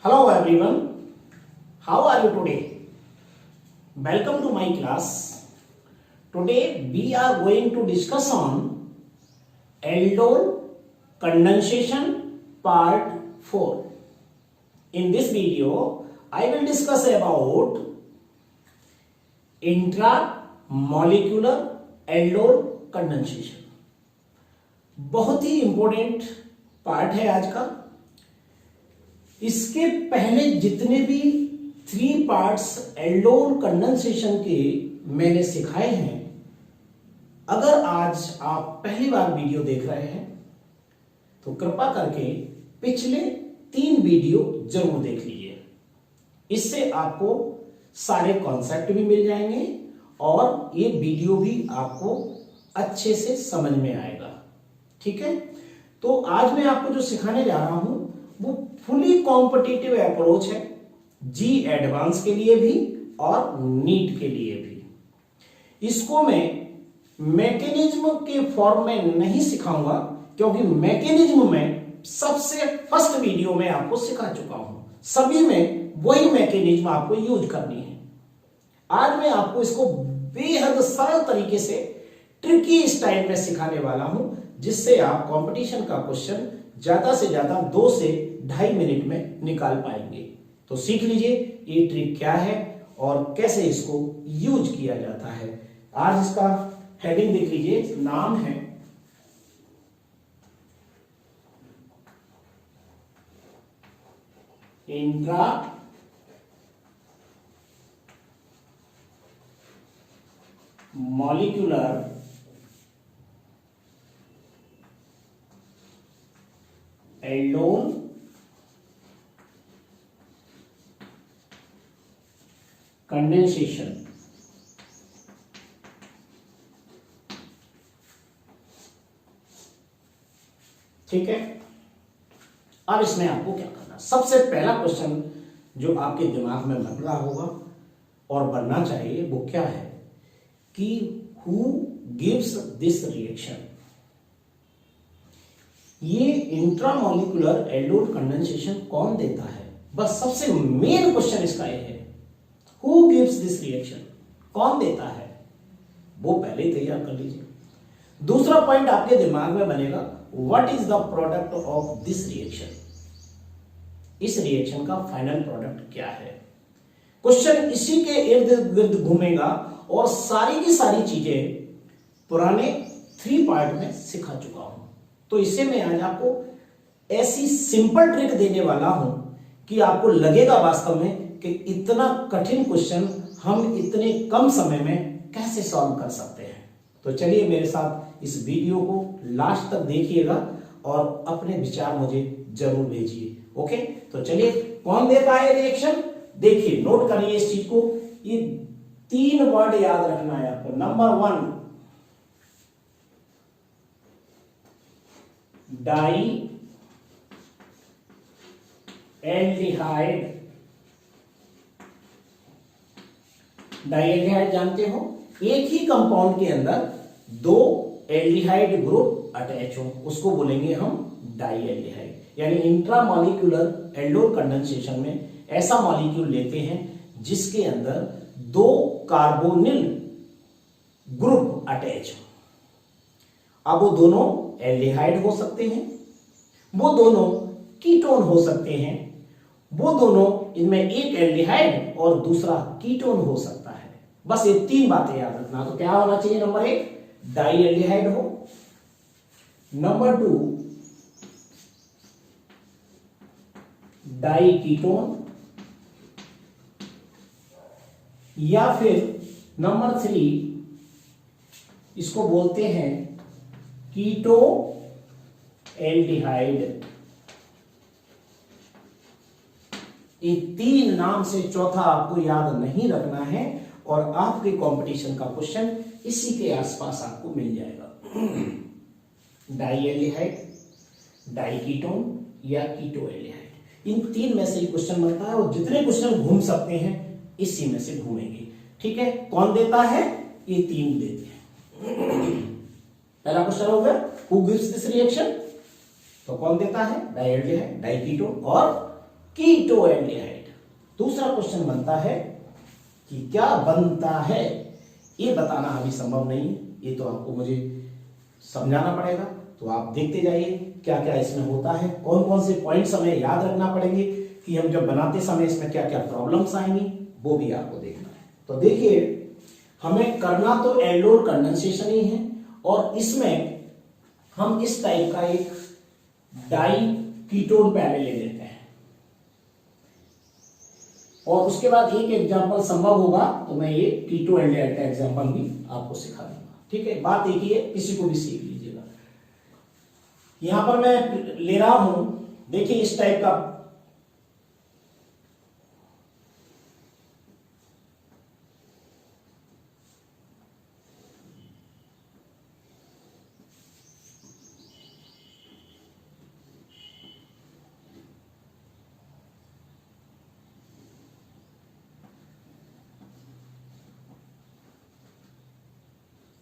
Hello everyone, how are you today? Welcome to my class. Today we are going to discuss on aldol condensation part 4. In this video, I will discuss about intramolecular aldol condensation. बहुत ही important part है आज का। इसके पहले जितने भी 3 parts aldol condensation के मैंने सिखाए हैं, अगर आज आप पहली बार वीडियो देख रहे हैं तो कृपा करके पिछले 3 वीडियो जरूर देख लीजिए। इससे आपको सारे कॉन्सेप्ट भी मिल जाएंगे और ये वीडियो भी आपको अच्छे से समझ में आएगा। ठीक है, तो आज मैं आपको जो सिखाने जा रहा हूं वो फुली कॉम्पिटिटिव अप्रोच है, जी एडवांस के लिए भी और नीट के लिए भी। इसको मैं मैकेनिज्म के फॉर्म में नहीं सिखाऊंगा, क्योंकि मैकेनिज्म में सबसे फर्स्ट वीडियो में आपको सिखा चुका हूं। सभी में वही मैकेनिज्म आपको यूज करनी है। आज मैं आपको इसको बेहद सरल तरीके से ट्रिकी स्टाइल में सिखाने वाला हूं, जिससे आप कंपटीशन का क्वेश्चन ज्यादा से ज्यादा 2 से 2.5 मिनट में निकाल पाएंगे। तो सीख लीजिए ये ट्रिक क्या है और कैसे इसको यूज किया जाता है। आज इसका हेडिंग देख लीजिए, नाम है इंट्रा मॉलिक्यूलर एल्डोल कंडेंसेशन। ठीक है, अब इसमें आपको क्या करना, सबसे पहला क्वेश्चन जो आपके दिमाग में बन रहा होगा और बनना चाहिए वो क्या है कि हु गिव्स दिस रिएक्शन। ये इंट्रामोलिकुलर एल्डोल कंडेंसेशन कौन देता है, बस सबसे मेन क्वेश्चन इसका ये है, हु गिव्स दिस रिएक्शन, कौन देता है, वो पहले ही तैयार कर लीजिए। दूसरा पॉइंट आपके दिमाग में बनेगा, what is the product of this reaction, इस रिएक्शन का फाइनल प्रोडक्ट क्या है। क्वेश्चन इसी के इर्द गिर्द घूमेगा और सारी की सारी चीजें पुराने 3 पार्ट में सिखा चुका हूं। तो इससे मैं आज आपको ऐसी सिंपल ट्रिक देने वाला हूं कि आपको लगेगा वास्तव में कि इतना कठिन क्वेश्चन हम इतने कम समय में कैसे सॉल्व कर सकते हैं। तो चलिए मेरे साथ इस वीडियो को लास्ट तक देखिएगा और अपने विचार मुझे जरूर भेजिए। ओके, तो चलिए कौन देता है रिएक्शन, देखिए नोट करिए इस चीज को। ये 3 वर्ड याद रखना है आपको। Number 1 dialdehyde. Dialdehyde जानते हो, एक ही कंपाउंड के अंदर 2 एल्डिहाइड ग्रुप अटैच हो, उसको बोलेंगे हम डाई एल्डिहाइड। यानी इंट्रामॉलिक्यूलर एल्डोल कंडेंसेशन में ऐसा मॉलिक्यूल लेते हैं जिसके अंदर 2 कार्बोनिल ग्रुप अटैच हो। अब वो दोनों एल्डिहाइड हो सकते हैं, वो दोनों कीटोन हो सकते हैं, वो दोनों इनमें एक एल्डिहाइड और दूसरा कीटोन हो सकता है। बस ये 3 बातें याद रखना। तो क्या होना चाहिए, नंबर 1 डाई एल्डिहाइड हो, नंबर 2 डाई कीटोन, या फिर नंबर 3 इसको बोलते हैं कीटो एल्डिहाइड। ये 3 नाम से चौथा आपको याद नहीं रखना है और आपके कंपटीशन का क्वेश्चन इसी के आसपास आपको मिल जाएगा। डाई एल्डिहाइड, डाई कीटोन या कीटो एल्डिहाइड, इन 3 में से ही क्वेश्चन बनता है और जितने क्वेश्चन घूम सकते हैं इसी में से घूमेंगे। ठीक है, कौन देता है, ये 3 देते हैं। पहला क्वेश्चन हो गया, हु गिव्स दिस रिएक्शन, तो कौन देता है, डाई एल्डिहाइड, डाई कीटोन और कीटोएल्डिहाइड। दूसरा क्वेश्चन बनता है कि क्या बनता है, ये बताना अभी संभव नहीं है, ये तो आपको मुझे समझाना पड़ेगा। तो आप देखते जाइए क्या क्या इसमें होता है, कौन कौन से पॉइंट्स हमें याद रखना पड़ेंगे कि हम जब बनाते समय इसमें क्या क्या प्रॉब्लम्स आएंगी, वो भी आपको देखना है। तो देखिए, हमें करना तो एल्डोल कंडेंसेशन ही है, और इसमें हम इस टाइप का एक डाई कीटोन पहले ले लेते हैं, और उसके बाद एक एग्जांपल संभव होगा तो मैं ये कीटोएल्डिहाइड का एग्जांपल भी आपको सिखा दूंगा। ठीक है, बात एक ही है, किसी को भी सीख लीजिएगा। यहां पर मैं ले रहा हूं, देखिए इस टाइप का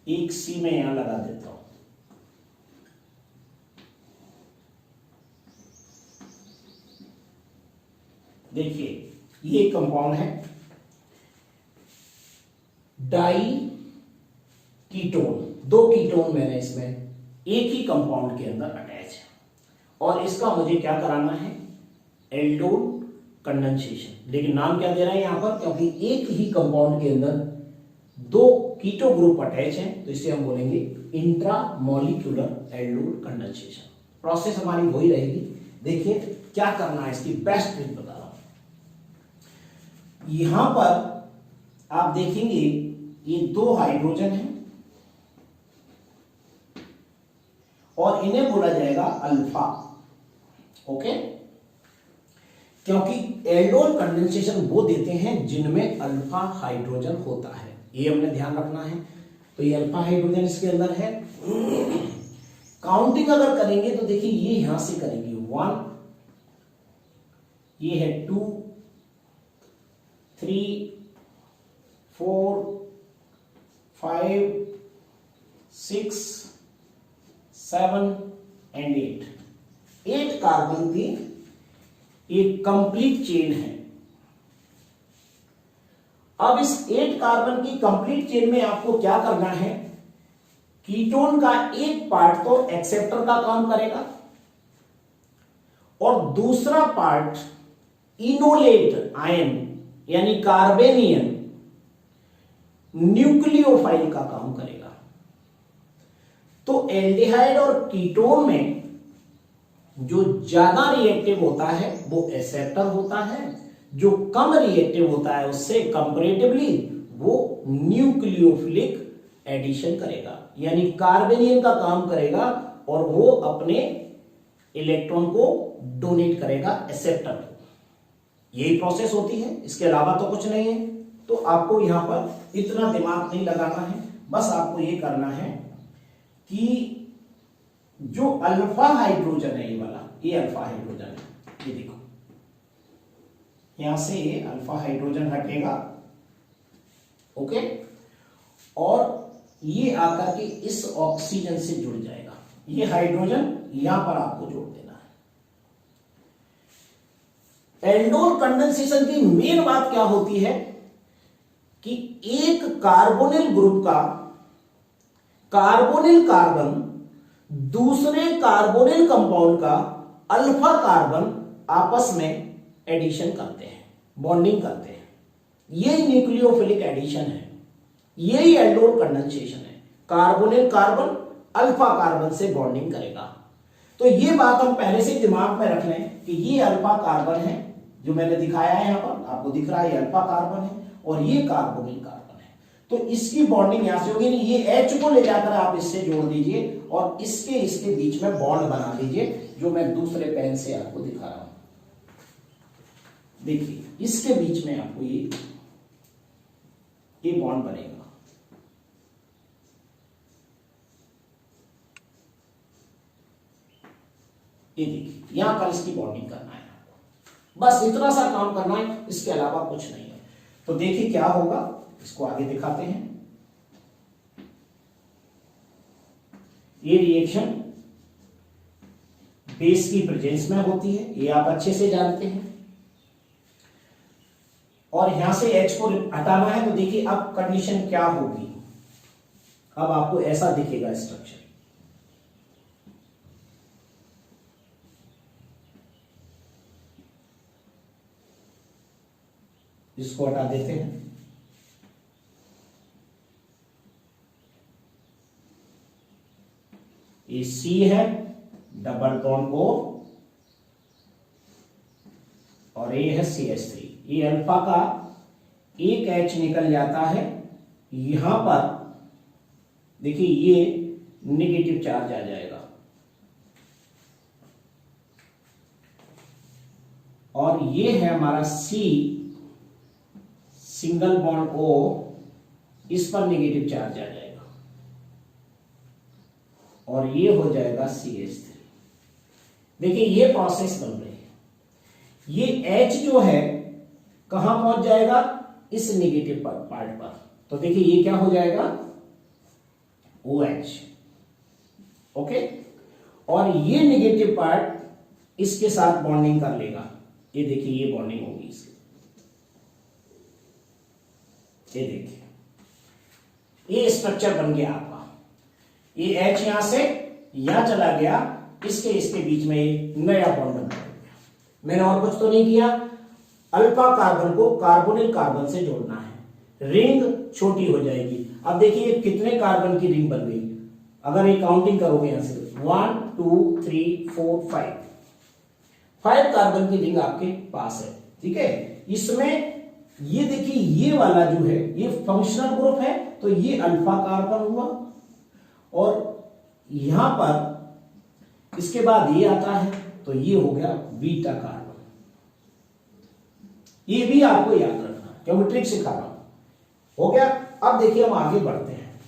एक सी में यहां लगा देता हूं। देखिए ये कंपाउंड है डाई कीटोन, दो कीटोन मैंने इसमें एक ही कंपाउंड के अंदर अटैच है, और इसका मुझे क्या कराना है, एल्डोल कंडेंसेशन। लेकिन नाम क्या दे रहा है यहां पर, क्योंकि एक ही कंपाउंड के अंदर दो कीटो ग्रुप अटैच हैं, तो इसे हम बोलेंगे इंट्रामॉलिक्यूलर एल्डोल कंडेंसेशन। प्रोसेस हमारी वही रहेगी। देखिए क्या करना है, इसकी बेस्ट ट्रिक बता रहा हूं। यहां पर आप देखेंगे ये दो हाइड्रोजन हैं, और इन्हें बोला जाएगा अल्फा। ओके, क्योंकि एल्डोल कंडेंसेशन वो देते हैं जिनमें अल्फा हाइड्रोजन होता है, ये हमने ध्यान रखना है। तो ये अल्फा हाइड्रोजन इसके अंदर है। काउंटिंग अगर करेंगे तो देखिए ये यहां से करेंगे 1, ये है 2, 3, 4, 5, 6, 7 एंड 8 कार्बन की एक कंप्लीट चेन है। अब इस 8 कार्बन की कंप्लीट चेन में आपको क्या करना है, कीटोन का एक पार्ट तो एक्सेप्टर का काम करेगा, और दूसरा पार्ट इनोलेट आयन यानी कार्बेनियन न्यूक्लियोफाइल का काम करेगा। तो एल्डिहाइड और कीटोन में जो ज्यादा रिएक्टिव होता है वो एक्सेप्टर होता है, जो कम रिएक्टिव होता है उससे कंपैरेटिवली वो न्यूक्लियोफिलिक एडिशन करेगा, यानी कार्बेनियन का काम करेगा, और वो अपने इलेक्ट्रॉन को डोनेट करेगा एक्सेप्टर को। यही प्रोसेस होती है, इसके अलावा तो कुछ नहीं है। तो आपको यहां पर इतना दिमाग नहीं लगाना है, बस आपको ये करना है कि जो अल्फा हाइड्रोजन है, ये वाला, ये अल्फा हाइड्रोजन है, ये देखो यहां से ये अल्फा हाइड्रोजन हटेगा। ओके, और ये आकर के इस ऑक्सीजन से जुड़ जाएगा, ये हाइड्रोजन यहां पर आपको जोड़ देना है। एल्डोल कंडेंसेशन की मेन बात क्या होती है कि एक कार्बोनिल ग्रुप का कार्बोनिल कार्बन दूसरे कार्बोनिल कंपाउंड का अल्फा कार्बन आपस में एडिशन करते हैं, बॉन्डिंग करते हैं। यही न्यूक्लियोफिलिक एडिशन है, यही एल्डोल कंडेंसेशन है। कार्बोनिल कार्बन अल्फा कार्बन से बॉन्डिंग करेगा। तो ये बात हम पहले से दिमाग में रख लें कि ये अल्फा कार्बन है, जो मैंने दिखाया है यहां पर, आपको दिख रहा है ये अल्फा कार्बन है, और ये कार्बोनिल कार्बन है। तो इसकी बॉन्डिंग यहां से होगी, ये H को ले जाकर आप इससे जोड़ दीजिए, और इसके बीच में बॉन्ड बना दीजिए, जो मैं दूसरे पेन से आपको दिखा रहा हूं। देखिए इसके बीच में आपको ये बॉन्ड बनेगा। ये देखिए यहां पर इसकी बॉन्डिंग करना है आपको, बस इतना सा काम करना है, इसके अलावा कुछ नहीं है। तो देखिए क्या होगा, इसको आगे दिखाते हैं। ये रिएक्शन बेस की प्रेजेंस में होती है, ये आप अच्छे से जानते हैं। और यहां से H को हटाना है, तो देखिए अब कंडीशन क्या होगी। अब आपको ऐसा दिखेगा स्ट्रक्चर। इसको हटा देते हैं। ये C है, डबल बॉन्ड O, और ये है CH3। ये अल्फा का एक H निकल जाता है, यहां पर देखिए ये नेगेटिव चार्ज आ जाएगा, और ये है हमारा C सिंगल बॉन्ड O, इस पर नेगेटिव चार्ज आ जाएगा, और ये हो जाएगा CH3। देखिए ये प्रोसेस बन रही है। ये H जो है कहां पहुंच जाएगा, इस नेगेटिव पार्ट पर। तो देखिए ये क्या हो जाएगा, OH। ओके, और ये नेगेटिव पार्ट इसके साथ बॉन्डिंग कर लेगा। ये देखिए ये बॉन्डिंग होगी इसकी। ये देखिए ये स्ट्रक्चर बन गया आपका। ये H यहां से यहां चला गया, इसके बीच में एक नया बॉन्ड बन गया। मैंने और कुछ तो नहीं किया, अल्फा कार्बन को कार्बोनिल कार्बन से जोड़ना है, रिंग छोटी हो जाएगी। अब देखिए कितने कार्बन की रिंग बन गई, अगर ये काउंटिंग करोगे यहां से 1 2 3 4 5 कार्बन की रिंग आपके पास है। ठीक है, इसमें ये देखिए ये वाला जो है ये फंक्शनल ग्रुप है, तो ये अल्फा कार्बन हुआ, और यहां पर इसके बाद ये आता है, तो ये हो गया बीटा कार्बन। ये भी आपको याद रखना, क्योंकि ट्रिक सिखा रहा हूं। हो गया। अब देखिए हम आगे बढ़ते हैं।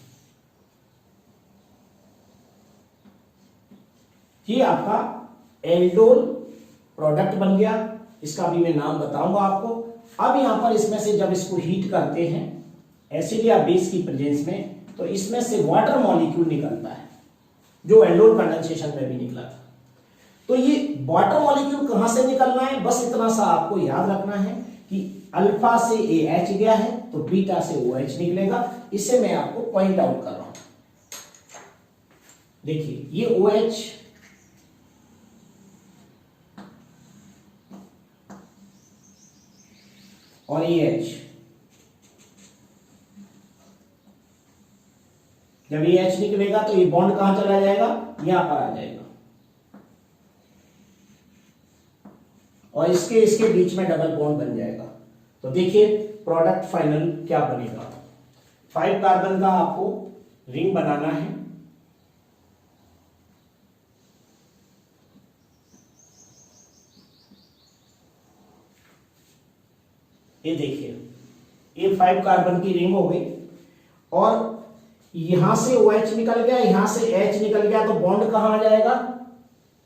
ये आपका एल्डोल प्रोडक्ट बन गया, इसका भी मैं नाम बताऊंगा आपको। अब यहां पर इसमें से जब इसको हीट करते हैं एसिड या बेस की प्रेजेंस में, तो इसमें से वाटर मॉलिक्यूल निकलता है, जो एल्डोल कंडेंसेशन में भी निकला था। तो ये वाटर मॉलिक्यूल कहां से निकलना है, बस इतना सा आपको याद रखना है कि अल्फा से AH गया है, तो बीटा से OH निकलेगा। इसे मैं आपको पॉइंट आउट कर रहा हूं। देखिए ये OH, और ये H। जब ये H निकलेगा तो ये बॉन्ड कहां चला जाएगा, यहां पर आ जाएगा, और इसके बीच में डबल बॉन्ड बन जाएगा। तो देखिए प्रोडक्ट फाइनल क्या बनेगा। 5 कार्बन का आपको रिंग बनाना है। ये देखिए ये 5 कार्बन की रिंग हो गई, और यहां से OH निकल गया, यहां से H निकल गया, तो बॉन्ड कहां आ जाएगा,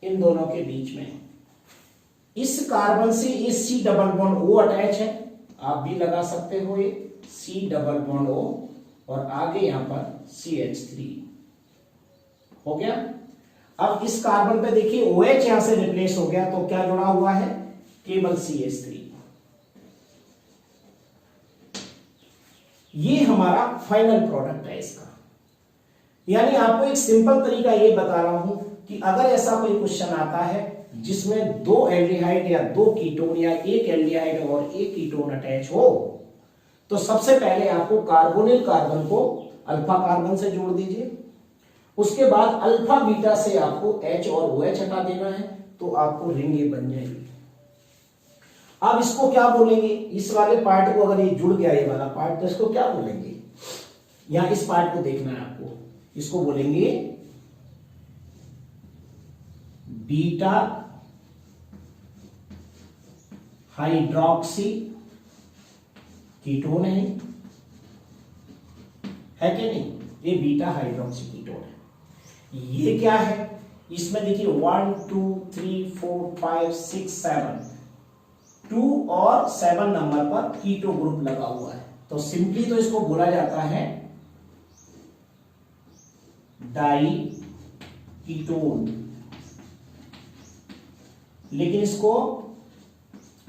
इन दोनों के बीच में। इस कार्बन से ये C double bond O attach है, आप भी लगा सकते हो ये C डबल बॉन्ड O, और आगे यहां पर CH3 हो गया। अब इस कार्बन पे देखिए OH यहां से रिप्लेस हो गया, तो क्या जुड़ा हुआ है, केवल CH3। ये हमारा फाइनल प्रोडक्ट है इसका। यानी आपको एक सिंपल तरीका ये बता रहा हूं कि अगर ऐसा कोई क्वेश्चन आता है जिसमें 2 एल्डिहाइड या 2 कीटोन या एक एल्डिहाइड और एक कीटोन अटैच हो, तो सबसे पहले आपको कार्बोनिल कार्बन को अल्फा कार्बन से जोड़ दीजिए। उसके बाद अल्फा बीटा से आपको H और OH हटा देना है, तो आपको रिंग ये बन जाएगी। अब इसको क्या बोलेंगे, इस वाले पार्ट को अगर ये जुड़ गया ये वाला पार्ट, तो इसको क्या बोलेंगे, यहां इस पार्ट को देखना है आपको। इसको बोलेंगे बीटा हाइड्रोक्सी कीटोन है कि नहीं, ये बीटा हाइड्रोक्सी कीटोन है। ये क्या है, इसमें देखिए 1 2 3 4 5 6 7, 2 और 7 नंबर पर कीटो ग्रुप लगा हुआ है, तो सिंपली तो इसको बोला जाता है डाई कीटोन। लेकिन इसको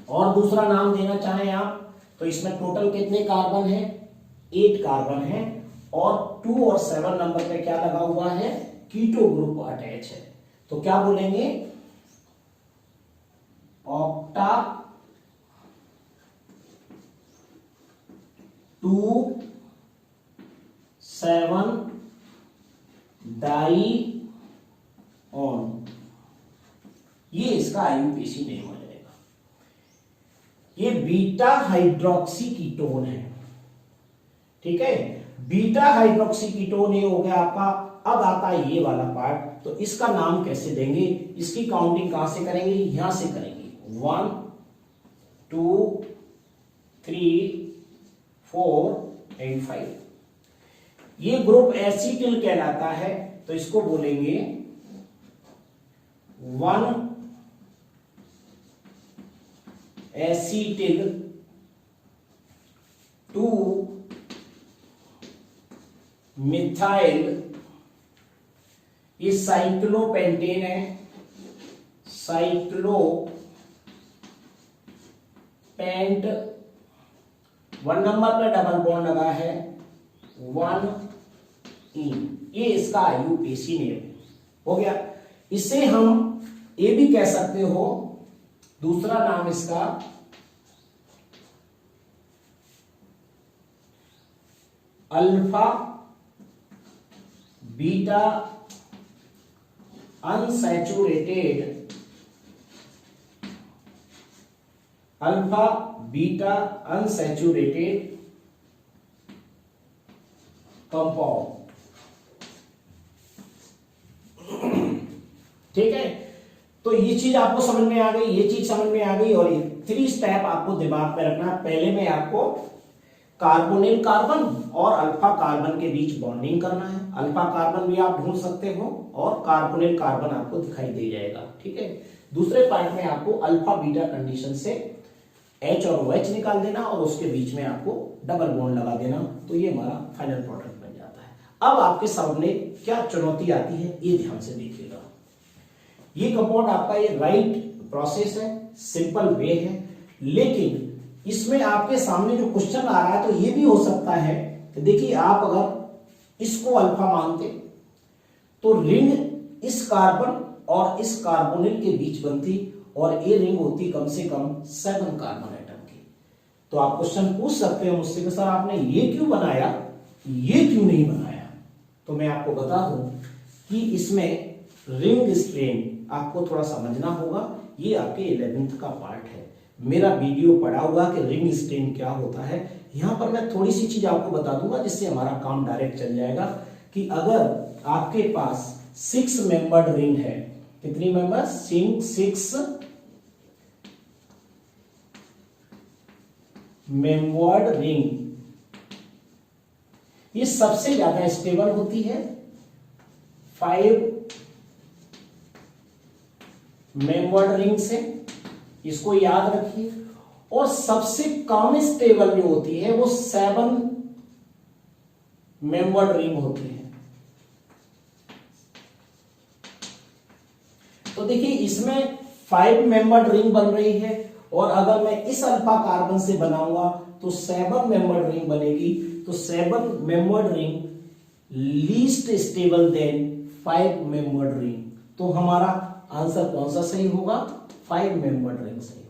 और दूसरा नाम देना चाहें आप, तो इसमें टोटल कितने कार्बन है? 8 कार्बन है और 2 और 7 नंबर पे क्या लगा हुआ है? कीटो ग्रुप अटैच है। तो क्या बोलेंगे? ऑक्टा 2 7 डाई ऑन, ये इसका आईयूपीएसी नेम हो जाएगा। ये बीटा हाइड्रोक्सी कीटोन है, ठीक है। बीटा हाइड्रोक्सी कीटोन ये हो गया आपका। अब आता है ये वाला पार्ट, तो इसका नाम कैसे देंगे? इसकी काउंटिंग कहां से करेंगे? यहां से करेंगे। 1 2 3 4 एंड 5। ये ग्रुप एसिटिल कहलाता है, तो इसको बोलेंगे 1 एसिटिल 2 मिथाइल, ये साइक्लोपेंटेन है, साइक्लोपेंट 1 नंबर पे डबल बॉन्ड लगा है 1 इन, ये इसका आईयूपीएसी नेम हो गया। इसे हम ये भी कह सकते हो, दूसरा नाम इसका alpha beta unsaturated, alpha beta unsaturated compound, ठीक है। तो ये चीज आपको समझ में आ गई, ये चीज समझ में आ गई। और ये 3 स्टेप आपको दिमाग में रखना। पहले में आपको कार्बोनिल कार्बन और अल्फा कार्बन के बीच बॉन्डिंग करना है। अल्फा कार्बन भी आप ढूंढ सकते हो और कार्बोनिल कार्बन आपको दिखाई दे जाएगा, ठीक है। दूसरे पार्ट में आपको अल्फा बीटा कंडीशन से H और OH निकाल देना और उसके बीच में आपको डबल बॉन्ड लगा देना, तो ये हमारा फाइनल प्रोडक्ट बन जाता है। अब आपके सामने क्या चुनौती आती है, ये ध्यान से देखिएगा। ये कंपाउंड आपका ये राइट प्रोसेस है, सिंपल वे है, लेकिन इसमें आपके सामने जो क्वेश्चन आ रहा है, तो ये भी हो सकता है कि देखिए आप अगर इसको अल्फा मानते तो रिंग इस कार्बन और इस कार्बोनिल के बीच बनती और ये रिंग होती कम से कम 7 कार्बन एटम की। तो आप क्वेश्चन पूछ सकते हो मुझसे कि सर आपने ये क्यों बनाया, ये क्यों नहीं बनाया? तो मैं आपको बता दूं कि इसमें रिंग स्ट्रेन आपको थोड़ा समझना होगा। ये आपके 11th का पार्ट है। मेरा वीडियो पड़ा हुआ कि रिंग स्ट्रेन क्या होता है। यहां पर मैं थोड़ी सी चीज आपको बता दूंगा जिससे हमारा काम डायरेक्ट चल जाएगा कि अगर आपके पास 6 मेंबर्ड रिंग है, कितनी मेंबर्स? 6 मेंबर्ड रिंग, ये सबसे ज्यादा स्टेबल होती है 5 मेंबर्ड रिंग से, इसको याद रखिए। और सबसे कम स्टेबल जो होती है वो 7 मेंबर्ड रिंग होती है। तो देखिए इसमें 5 मेंबर्ड रिंग बन रही है और अगर मैं इस अल्फा कार्बन से बनाऊंगा तो 7 मेंबर्ड रिंग बनेगी। तो 7 membered ring least stable then 5 membered ring. तो हमारा आंसर कौन सा सही होगा? 5 मेंबर्ड रिंग सही होगा।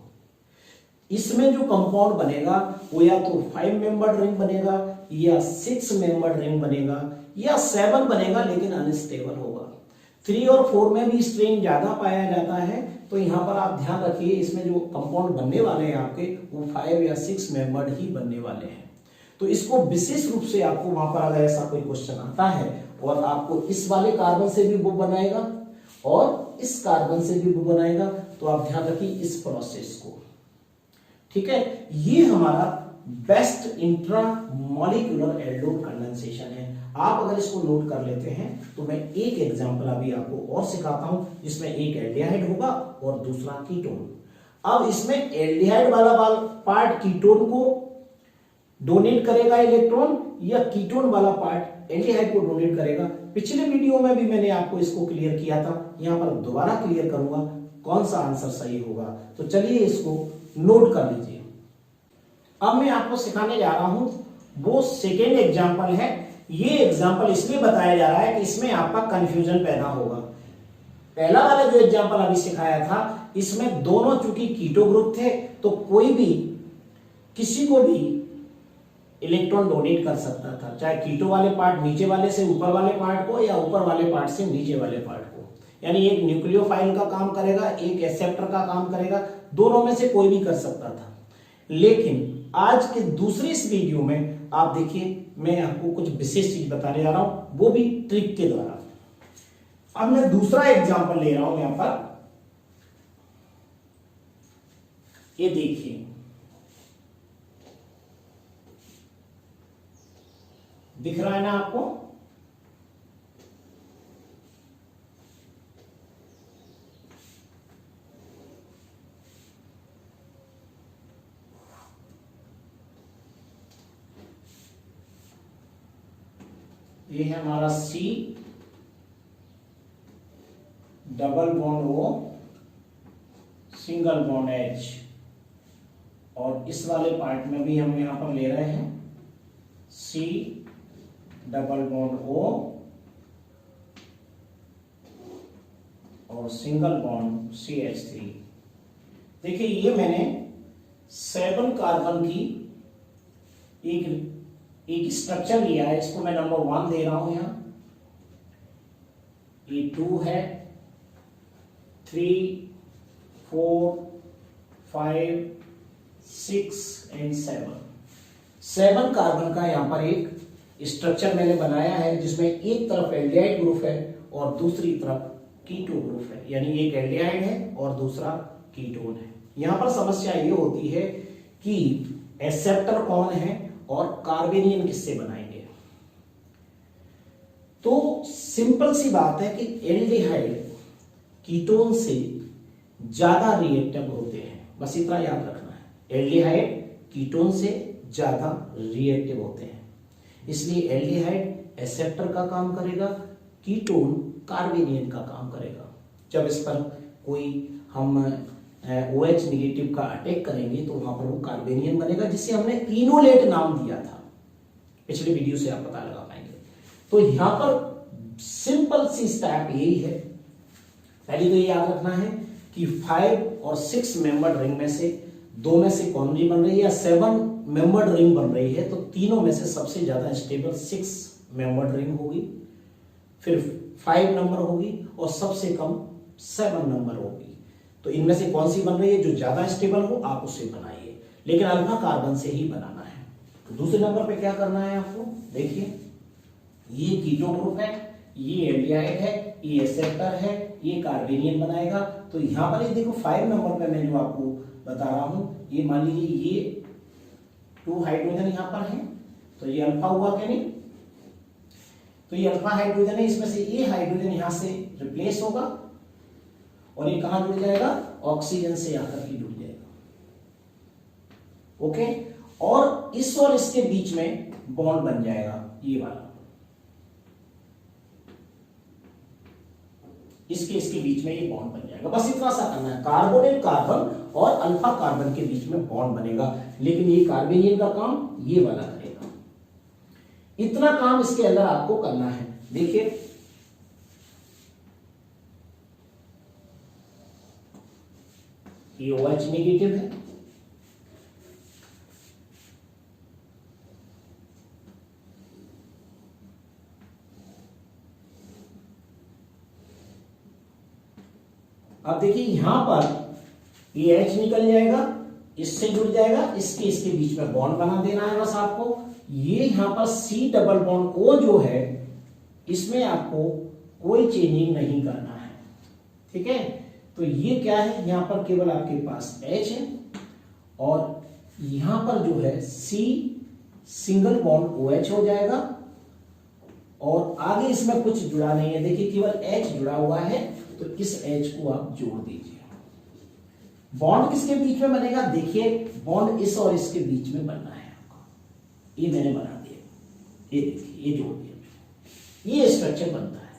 इसमें जो कंपाउंड बनेगा वो या तो 5 मेंबर्ड रिंग बनेगा या 6 मेंबर्ड रिंग बनेगा या 7 बनेगा, लेकिन अनस्टेबल होगा। 3 और 4 में भी स्ट्रेन ज्यादा पाया जाता है। तो यहां पर आप ध्यान रखिए, इसमें जो कंपाउंड बनने वाले हैं आपके वो 5 या 6 मेंबर्ड ही बनने वाले हैं। तो इसको विशेष रूप से आपको वहां पर अगर ऐसा कोई क्वेश्चन आता है और आपको इस वाले कार्बन से भी वो बनाएगा और इस कार्बन से भी वो बनाएगा, तो आप ध्यान रखिए इस प्रोसेस को, ठीक है। ये हमारा best intra molecular Eldon condensation है। आप अगर इसको नोट कर लेते हैं तो मैं एक एग्जांपल अभी आपको और सिखाता हूं, जिसमें एक एल्डिहाइड होगा और दूसरा कीटोन। अब इसमें एल्डिहाइड वाला पार्ट कीटोन को डोनेट करेगा इलेक्ट्रॉन या कीटोन वाला पार्ट एल्डिहाइड को डोनेट करेगा। पिछले वीडियो में भी मैंने आपको इसको क्लियर किया था, यहां पर दोबारा क्लियर करूंगा कौन सा आंसर सही होगा। तो चलिए इसको नोट कर लीजिए। अब मैं आपको सिखाने जा रहा हूं वो सेकेंड एग्जाम्पल है। ये एग्जाम्पल इसलिए बताया जा रहा है कि इसमें आपका कंफ्यूजन पैदा होगा। पहला वाला जो एग्जाम्पल अभी सिखाया था इसमें दोनों चूंकि कीटो ग्रुप थे तो कोई भी किसी को भी इलेक्ट्रॉन डोनेट कर सकता था, चाहे कीटो वाले पार्ट नीचे वाले से ऊपर वाले पार्ट को या ऊपर वाले पार्ट से नीचे वाले पार्ट को। यानी एक न्यूक्लियोफाइल का काम करेगा, एक एक्सेप्टर का काम करेगा, दोनों में से कोई भी कर सकता था। लेकिन आज के दूसरी इस वीडियो में आप देखिए मैं आपको कुछ विशेष चीज बताने जा रहा हूं, वो भी ट्रिक के द्वारा। अब मैं दूसरा एग्जांपल ले रहा हूं यहां पर, ये देखिए दिख रहा है ना आपको। ये है हमारा C double bond O single bond H, और इस वाले पार्ट में भी हम यहां पर ले रहे हैं C डबल बॉन्ड O और सिंगल बॉन्ड CH3। देखिए ये मैंने 7 कार्बन की एक स्ट्रक्चर लिया है, इसको मैं नंबर 1 दे रहा हूं यहां। ये 2 है, 3, 4, 5, 6 एंड 7 कार्बन का यहां पर एक स्ट्रक्चर मैंने बनाया है जिसमें एक तरफ एल्डिहाइड ग्रुप है और दूसरी तरफ कीटो ग्रुप है। यानी एक एल्डिहाइड है और दूसरा कीटोन है। यहां पर समस्या ये होती है कि एक्सेप्टर कौन है और कार्बेनियन किससे बनाएंगे। तो सिंपल सी बात है कि एल्डिहाइड कीटोन से ज्यादा रिएक्टिव होते हैं, बस इतना याद रखना है। एल्डिहाइड कीटोन से ज्यादा रिएक्टिव होते हैं, इसलिए एल्डिहाइड एक्सेप्टर का काम करेगा, कीटोन कार्बेनियन का काम करेगा। जब इस पर कोई हम OH निगेटिव का अटैक करेंगे तो वहां पर वो कार्बेनियन बनेगा, जिसे हमने इनोलेट नाम दिया था। पिछले वीडियो से आप पता लगा पाएंगे। तो यहां पर सिंपल सी स्टेप यही है। पहले तो ये याद रखना है कि 5 और 6 मेंबर्ड रिंग में से 2 में से कौन सी बन रही है, या 7 मेंबर्ड रिंग बन रही है, तो तीनों में से सबसे ज्यादा स्टेबल 6 मेंबर्ड रिंग होगी, फिर 5 नंबर होगी और सबसे कम 7 नंबर होगी। तो इनमें से कौन सी बन रही है, जो ज्यादा स्टेबल हो आप उससे बनाइए, लेकिन अल्फा कार्बन से ही बनाना है। तो दूसरे नंबर पे क्या करना है आपको, देखिए ये कीटो ग्रुप है, ये एल्डिहाइड है, ये एक्सेप्टर है, ये कार्बेनियन बनाएगा। तो यहां पर ये देखो 5 नंबर पे मैं जो आपको बता रहा हूं, ये मान लीजिए ये 2 हाइड्रोजन यहां पर है, तो ये अल्फा हुआ क्या नहीं, तो ये अल्फा हाइड्रोजन है, इसमें से ये हाइड्रोजन यहां से रिप्लेस होगा और ये कहां जुड़ जाएगा, ऑक्सीजन से आकर के जुड़ जाएगा। ओके, और इस और इसके बीच में बॉन्ड बन जाएगा, ये वाला, इसके बीच में ये बॉन्ड बन जाएगा। बस इतना सा करना है, कार्बोनिल कार्बन और अल्फा कार्बन के बीच में बॉन्ड बनेगा, लेकिन ये कार्बेनियन का काम ये वाला करेगा। इतना काम इसके अंदर आपको करना है। देखिए ये OH नेगेटिव है, अब देखिए यहां पर ये H निकल जाएगा, इससे जुड़ जाएगा, इसके बीच में बॉन्ड बना देना है बस आपको। ये यहां पर C डबल बॉन्ड O जो है, इसमें आपको कोई चेंजिंग नहीं करना है, ठीक है। तो ये क्या है, यहां पर केवल आपके पास H है और यहां पर जो है C सिंगल बॉन्ड OH हो जाएगा और आगे इसमें कुछ जुड़ा नहीं है। देखिए केवल H जुड़ा हुआ है, तो इस H को आप जोड़ दीजिए। बॉन्ड किसके बीच में बनेगा, देखिए बॉन्ड इस और इसके बीच में बनना है आपका। ये मैंने बना दिया, ये देखिए ये जोड़ दिया, ये स्ट्रक्चर बनता है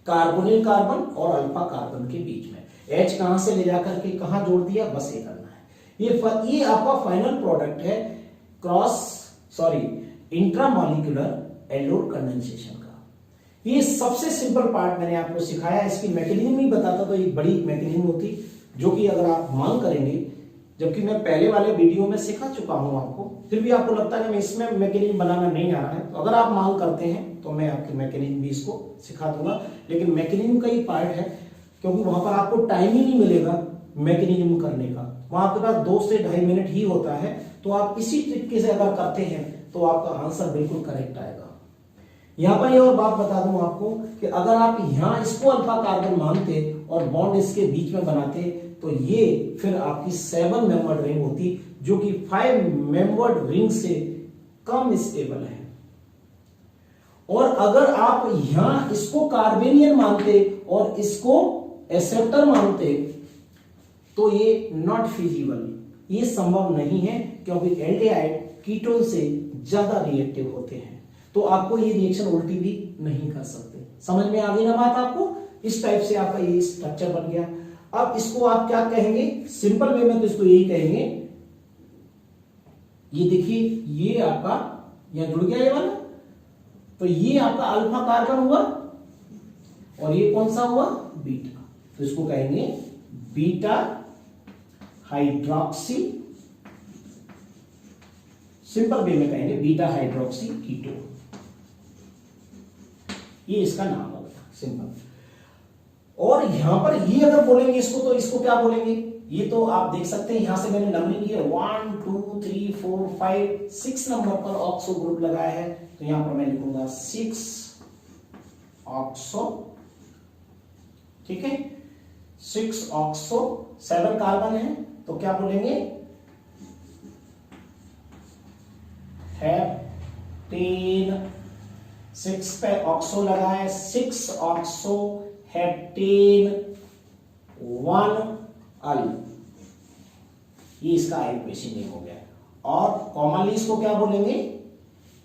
कार्बोनिल कार्बन और अल्फा कार्बन के बीच में। H कहां से ले जाकर के कहां जोड़ दिया, बस ये करना है। ये आपका फाइनल प्रोडक्ट है इंट्रामॉलिक्यूलर एल्डोल कंडेंसेशन का। ये सबसे सिंपल पार्ट मैंने आपको सिखाया, इसकी मैकेनिज्म ही बताता तो एक बड़ी मैकेनिज्म होती, जो कि अगर आप मांग करेंगे, जबकि मैं पहले वाले वीडियो में सिखा चुका हूं आपको, फिर भी आपको लगता है कि मैं इसमें मैकेनिज्म बनाना नहीं आ रहा है, तो अगर आप मांग करते हैं तो मैं आपकी मैकेनिज्म भी इसको सिखा दूंगा। लेकिन मैकेनिज्म का ही पार्ट है, क्योंकि वहां पर आपको टाइम ही नहीं मिलेगा मैकेनिज्म करने का, वहां आपके पास 2 से 2.5 मिनट ही होता है। तो आप इसी तरीके से अगर करते हैं तो आपका आंसर बिल्कुल करेक्ट आएगा। यहां पर ये और बात बता दूं आपको कि अगर आप यहां इसको अल्फा कार्बन मानते और बॉन्ड इसके बीच में बनाते, तो ये फिर आपकी 7 मेंबर्ड रिंग होती, जो कि 5 मेंबर्ड रिंग से कम स्टेबल है। और अगर आप यहां इसको कार्बेनियन मानते और इसको एक्सेप्टर मानते, तो ये नॉट फिजिबल, ये संभव नहीं है, क्योंकि एल्डिहाइड कीटोन से ज्यादा रिएक्टिव होते हैं, तो आपको ये रिएक्शन उल्टी भी नहीं कर सकते। समझ में आ गई ना बात आपको? इस टाइप से आपका ये स्ट्रक्चर बन गया। अब इसको आप क्या कहेंगे सिंपल वे में, तो इसको यही कहेंगे, ये देखिए ये आपका यहां जुड़ गया ये वाला, तो ये आपका अल्फा कार्बन हुआ और ये कौन सा हुआ? बीटा। तो इसको कहेंगे बीटा हाइड्रोक्सी, सिंपल वे में कहेंगे बीटा हाइड्रोक्सी कीटोन, ये इसका नाम हो गया सिंपल। और यहां पर ये अगर बोलेंगे इसको, तो इसको क्या बोलेंगे? ये तो आप देख सकते हैं, यहां से मैंने नंबरिंग किया 1 2 3 4 5 6 नंबर पर ऑक्सो ग्रुप लगाया है, तो यहां पर मैं लिखूंगा 6 ऑक्सो, ठीक है, 6 ऑक्सो, 7 कार्बन है, तो क्या बोलेंगे? हेप्टेन, 6 पे ऑक्सो लगा है, 6 ऑक्सो हेप्टेन 1 अल, ये इसका आइक्वेशन नेम हो गया। और कॉमनली इसको क्या बोलेंगे?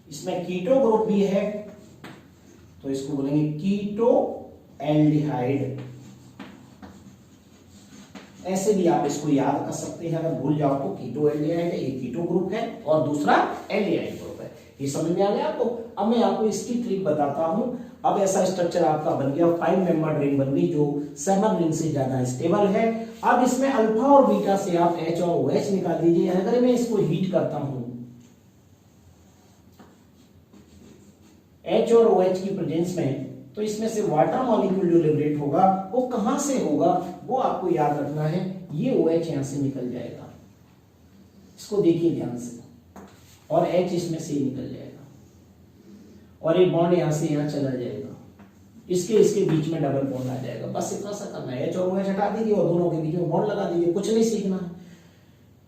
इसमें कीटो ग्रुप भी है, तो इसको बोलेंगे कीटो एल्डिहाइड। ऐसे भी आप इसको याद कर सकते हैं, अगर भूल जाओ तो कीटो एल्डिहाइड है, ये कीटो ग्रुप है और दूसरा एल्डिहाइड ग्रुप है। ये समझ में आ गया आपको? अब मैं आपको इसकी ट्रिक बताता हूं। अब ऐसा स्ट्रक्चर आपका बन गया, 5 मेंबर्ड रिंग बन गई, जो 7 रिंग से ज्यादा स्टेबल है। अब इसमें अल्फा और बीटा से आप H और OH निकाल दीजिए। अगर मैं इसको हीट करता हूं, H और OH की प्रेजेंस में, तो इसमें से वाटर मॉलिक्यूल जो लिबरेट होगा वो कहां से होगा, वो आपको याद रखना है। ये OH यहां से निकल जाएगा, इसको देखिए ध्यान से, और H इसमें से निकल जाएगा, और ये बॉन्ड यहां से यहां चला जाएगा, इसके बीच में डबल बॉन्ड आ जाएगा। बस इतना सा करना है, H और OH हटा दीजिए और दोनों के बीच में बॉन्ड लगा दीजिए, कुछ नहीं सीखना है।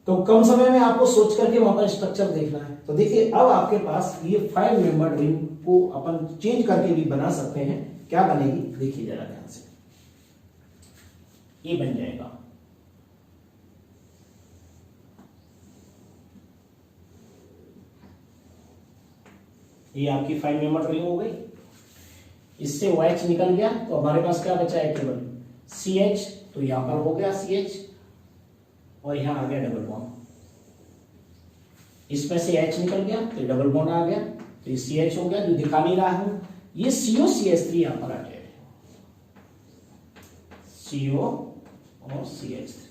तो कम समय में आपको सोच करके वहां पर स्ट्रक्चर देखना है। तो देखिए अब आपके पास ये 5 मेंबर्ड रिंग को अपन चेंज करके भी बना सकते हैं। क्या बनेगी देखिए जरा ध्यान से, ये बन जाएगा ये आपकी 5 मेंबर्ड रिंग हो गई। इससे OH निकल गया, तो हमारे पास क्या बचा है? केवल CH, तो यहां पर हो गया CH और यहां आ गया डबल बॉन्ड। इसमें से H निकल गया तो डबल बॉन्ड आ गया, तो ये CH हो गया, जो दिखा नहीं रहा हूं। ये COCH3 यहां पर अटैच है, CO और CH3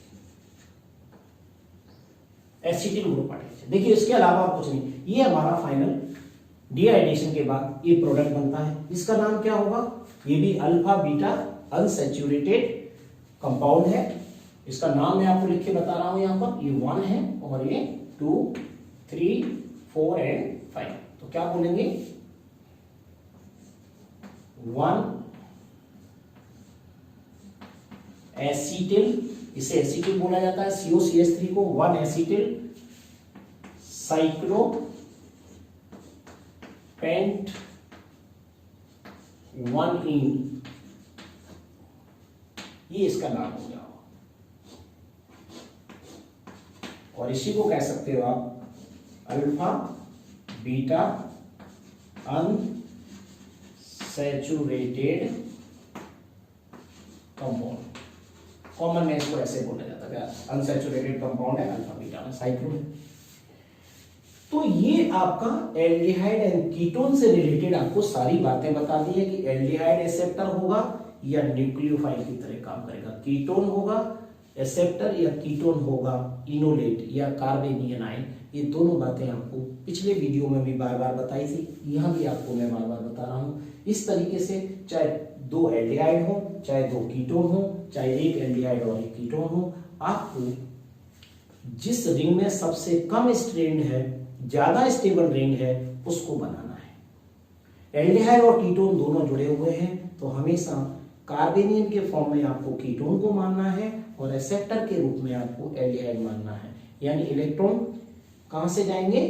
एसिटिल ग्रुप अटैच है। देखिए इसके अलावा कुछ नहीं। ये हमारा फाइनल डीहाइड्रेशन के बाद ये प्रोडक्ट बनता है। इसका नाम क्या होगा? ये भी अल्फा बीटा अनसैचुरेटेड कंपाउंड है। इसका नाम मैं आपको लिख के बता रहा हूं, यहां पर ये 1 है और ये 2 3 4 एंड 5। तो क्या बोलेंगे? 1 एसिटिल, इसे एसिटिल बोला जाता है, COCH3 को 1 एसिटिल साइक्लो पेंट 1 इन, ये इसका नाम हो गया। और इसी को कह सकते हो आप alpha beta unsaturated compound. Common में इसको ऐसे बोला जाता है, अनसैचुरेटेड कंपाउंड है अल्फा बीटा में साइक्लो। तो ये आपका एल्डिहाइड एंड कीटोन से रिलेटेड आपको सारी बातें बता दी है कि एल्डिहाइड एक्सेप्टर होगा या न्यूक्लियोफाइल की तरह काम करेगा, कीटोन होगा एक्सेप्टर या कीटोन होगा इनोलेट या कार्बेनियन आयन। ये दोनों बातें आपको पिछले वीडियो में भी बार बार बताई थी, यहां भी आपको मैं बार बार बता रहा हूं। इस तरीके से चाहे दो एल्डिहाइड हो, चाहे दो कीटोन हो, चाहे एक एल्डिहाइड और एक कीटोन हो, आपको जिस रिंग में सबसे कम स्ट्रेंड है, ज्यादा स्टेबल रिंग है, उसको बनाना है। एल्डिहाइड और कीटोन दोनों जुड़े हुए हैं तो हमेशा कार्बेनियन के फॉर्म में आपको कीटोन को मानना है और एक्सेप्टर के रूप में आपको एल्डिहाइड मानना है। यानी इलेक्ट्रॉन कहां से जाएंगे,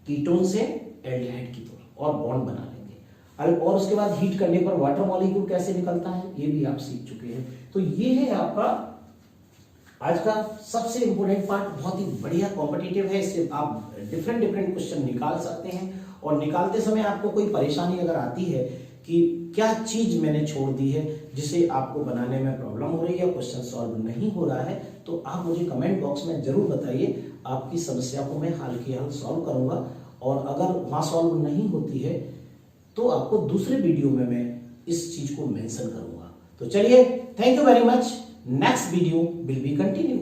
कीटोन से एल्डिहाइड की तरफ और बॉन्ड बना लेंगे। और उसके बाद हीट करने पर वाटर मॉलिक्यूल कैसे निकलता है ये भी आप सीख चुके हैं। तो ये है आपका आज का सबसे इंपॉर्टेंट पार्ट, बहुत ही बढ़िया कॉम्पिटिटिव है, इससे आप डिफरेंट क्वेश्चन निकाल सकते हैं। और निकालते समय आपको कोई परेशानी अगर आती है कि क्या चीज मैंने छोड़ दी है जिसे आपको बनाने में प्रॉब्लम हो रही है, क्वेश्चन सॉल्व नहीं हो रहा है, तो आप मुझे कमेंट बॉक्स में जरूर बताइए। आपकी समस्या को मैं हाल की हाल सॉल्व करूंगा। और अगर वहां सॉल्व नहीं होती है तो आपको दूसरे वीडियो में मैं इस चीज को मेंशन करूंगा। तो चलिए, thank you very much. Next video will be continue.